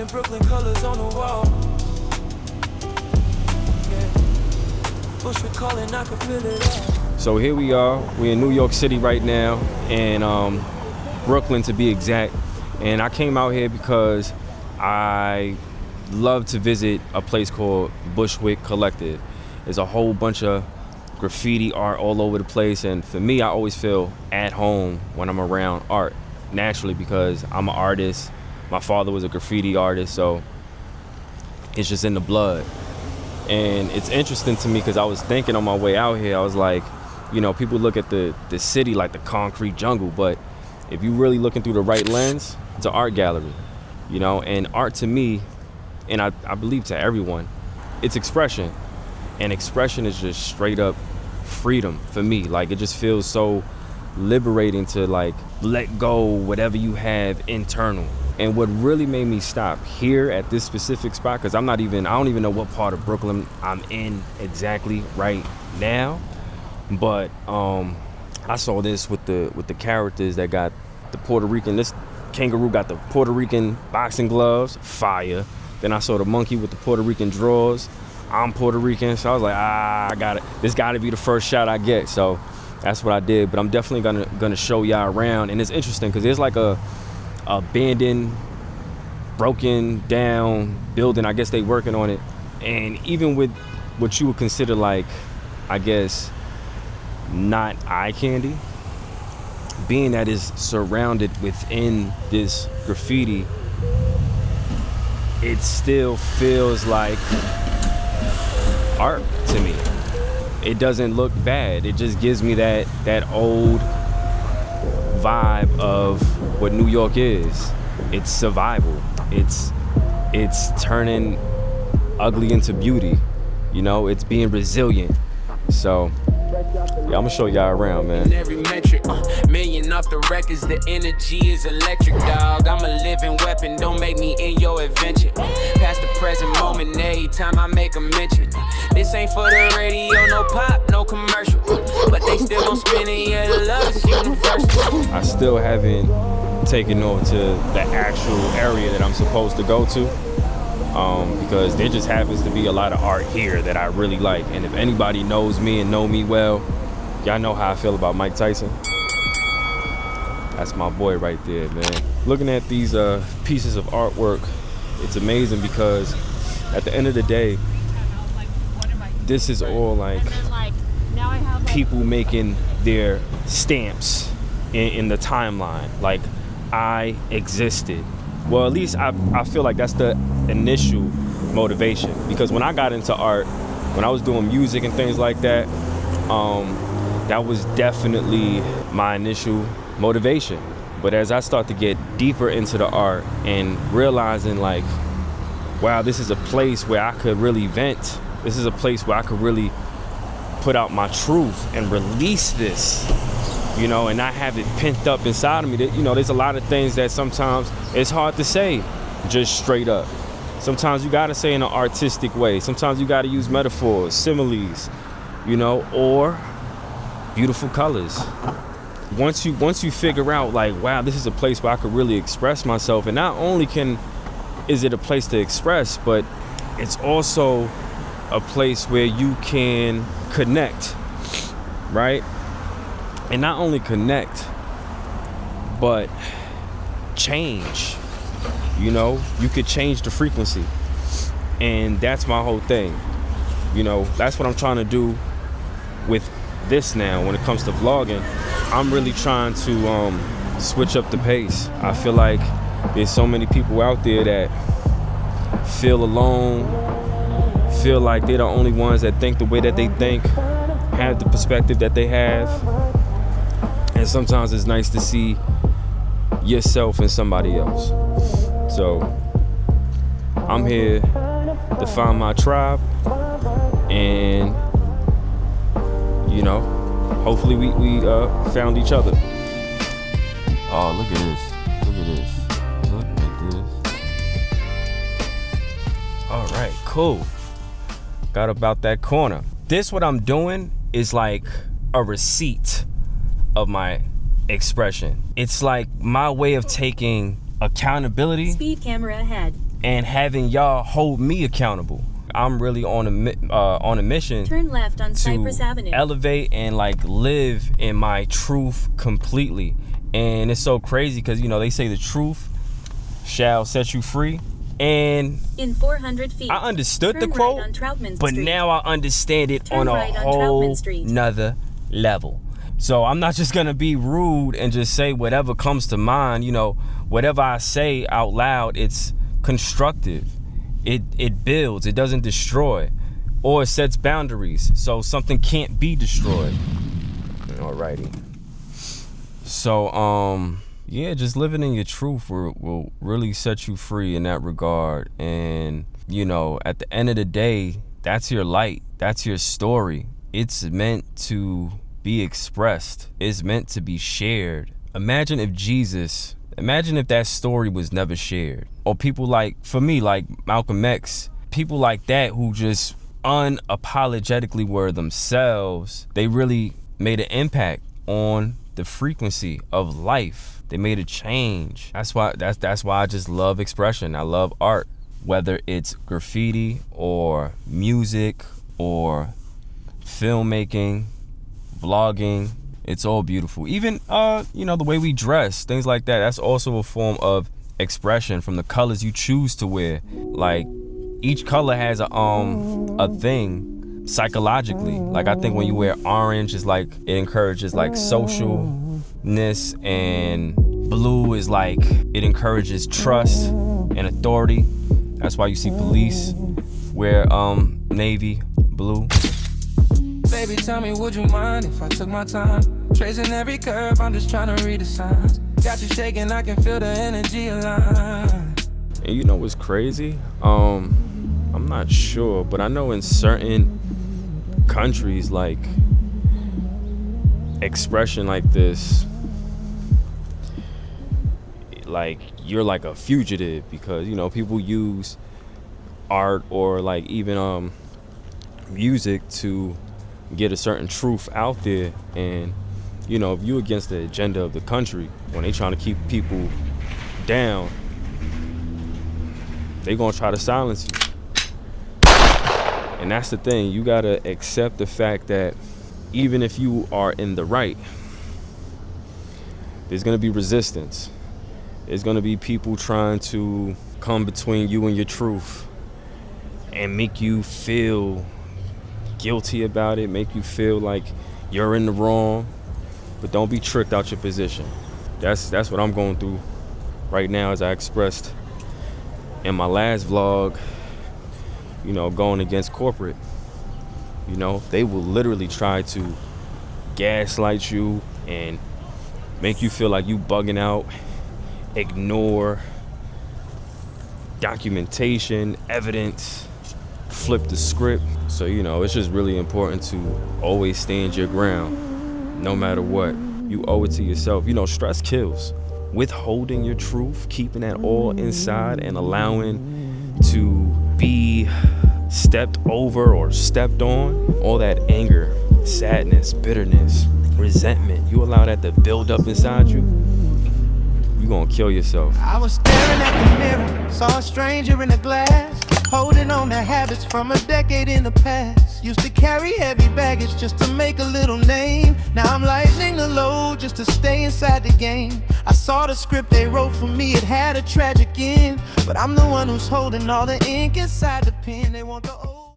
Seeing Brooklyn colors on the wall. Yeah. Bushwick calling, I can feel it all. So here we are. We're in New York City right now, and Brooklyn to be exact. And I came out here because I love to visit a place called Bushwick Collective. There's a whole bunch of graffiti art all over the place, and for me, I always feel at home when I'm around art, naturally, because I'm an artist. My father was a graffiti artist, so it's just in the blood. And it's interesting to me because I was thinking on my way out here, I was like, you know, people look at the city like the concrete jungle, but if you're really looking through the right lens, it's an art gallery, you know. And art to me, and I believe to everyone, it's expression. And expression is just straight up freedom for me. Like, it just feels so liberating to like let go whatever you have internal. And what really made me stop here at this specific spot, because I don't even know what part of Brooklyn I'm in exactly right now, but I saw this with the characters that got the Puerto Rican. This kangaroo got the Puerto Rican boxing gloves, fire. Then I saw the monkey with the Puerto Rican drawers. I'm Puerto Rican, so I was like, I got it. This got to be the first shot I get. So that's what I did. But I'm definitely gonna show y'all around, and it's interesting because there's like a abandoned, broken down building. I guess they working on it, and even with what you would consider like, I guess, not eye candy, being that is surrounded within this graffiti, it still feels like art to me. It doesn't look bad. It just gives me that old vibe of what New York is. It's survival. It's turning ugly into beauty. You know, it's being resilient. So yeah, I'm gonna show y'all around, man. Every metric, million off the records, the energy is electric, dog. I'm a living weapon, don't make me in your adventure. Past the present moment, every time I make a mention. This ain't for the radio, no pop, no commercial. But they still gon' spin it, yeah, the love is universal. I still haven't taken over to the actual area that I'm supposed to go to. Because there just happens to be a lot of art here that I really like. And if anybody knows me and know me well, y'all know how I feel about Mike Tyson. That's my boy right there, man. Looking at these pieces of artwork, it's amazing because at the end of the day, this is all like people making their stamps in the timeline. Like, I existed. Well, at least I feel like that's the initial motivation, because when I got into art, when I was doing music and things like that, that was definitely my initial motivation. But as I start to get deeper into the art and realizing like, wow, this is a place where I could really vent. This is a place where I could really put out my truth and release this, you know, and not have it pent up inside of me. That, you know, there's a lot of things that sometimes it's hard to say just straight up. Sometimes you gotta say in an artistic way. Sometimes you gotta use metaphors, similes, you know, or beautiful colors. Once you figure out like, wow, this is a place where I could really express myself, and not only is it a place to express, but it's also a place where you can connect, right? And not only connect, but change. You know, you could change the frequency. And that's my whole thing. You know, that's what I'm trying to do with this now when it comes to vlogging. I'm really trying to switch up the pace. I feel like there's so many people out there that feel alone, feel like they're the only ones that think the way that they think, have the perspective that they have. And sometimes it's nice to see yourself in somebody else. So I'm here to find my tribe, and you know, hopefully we found each other. Oh, look at this. Look at this. Look at this. All right, cool. Got about that corner. This, what I'm doing is like a receipt of my expression. It's like my way of taking accountability. Speed camera ahead. and having y'all hold me accountable. I'm really on a mission. Turn left on Cypress Avenue. Elevate and like live in my truth completely. And it's so crazy because, you know, they say the truth shall set you free. And in 400 feet, I understood the turn quote, right on Troutman but Street. now I understand it Turn on a right on whole Troutman Street. nother level. So I'm not just gonna be rude and just say whatever comes to mind. You know, whatever I say out loud, it's constructive. It builds, it doesn't destroy, or it sets boundaries so something can't be destroyed. Alrighty. So yeah, just living in your truth will really set you free in that regard. And you know, at the end of the day, that's your light, that's your story. It's meant to be expressed, it's meant to be shared. Imagine if that story was never shared. Or people like, for me, like Malcolm X, people like that who just unapologetically were themselves. They really made an impact on the frequency of life. They made a change. That's why I just love expression. I love art, whether it's graffiti or music or filmmaking, vlogging. It's all beautiful. Even you know, the way we dress, things like that, that's also a form of expression from the colors you choose to wear. Like each color has a thing psychologically. Like I think when you wear orange, it's like it encourages like socialness, and blue is like it encourages trust and authority. That's why you see police wear navy blue. Baby, tell me, would you mind if I took my time? Tracing every curve, I'm just trying to read the signs. Got you shaking, I can feel the energy align. And you know what's crazy? I'm not sure, but I know in certain countries, like, expression like this, like, you're like a fugitive, because, you know, people use art or like even music to get a certain truth out there. And you know, if you against the agenda of the country, when they trying to keep people down, they gonna try to silence you. And that's the thing, you gotta accept the fact that even if you are in the right, there's gonna be resistance. There's gonna be people trying to come between you and your truth and make you feel guilty about it, make you feel like you're in the wrong. But don't be tricked out your position. That's what I'm going through right now, as I expressed in my last vlog. You know, going against corporate. You know, they will literally try to gaslight you and make you feel like you bugging out, ignore documentation, evidence, flip the script. So, you know, it's just really important to always stand your ground. No matter what, you owe it to yourself. You know, stress kills. Withholding your truth, keeping that all inside and allowing to be stepped over or stepped on, all that anger, sadness, bitterness, resentment, you allow that to build up inside you, you're gonna kill yourself. I was staring at the mirror, saw a stranger in the glass, holding on to habits from a decade in the past. Used to carry heavy baggage just to make a little name. Now I'm lightening the load just to stay inside the game. I saw the script they wrote for me, it had a tragic end, but I'm the one who's holding all the ink inside the pen. They want the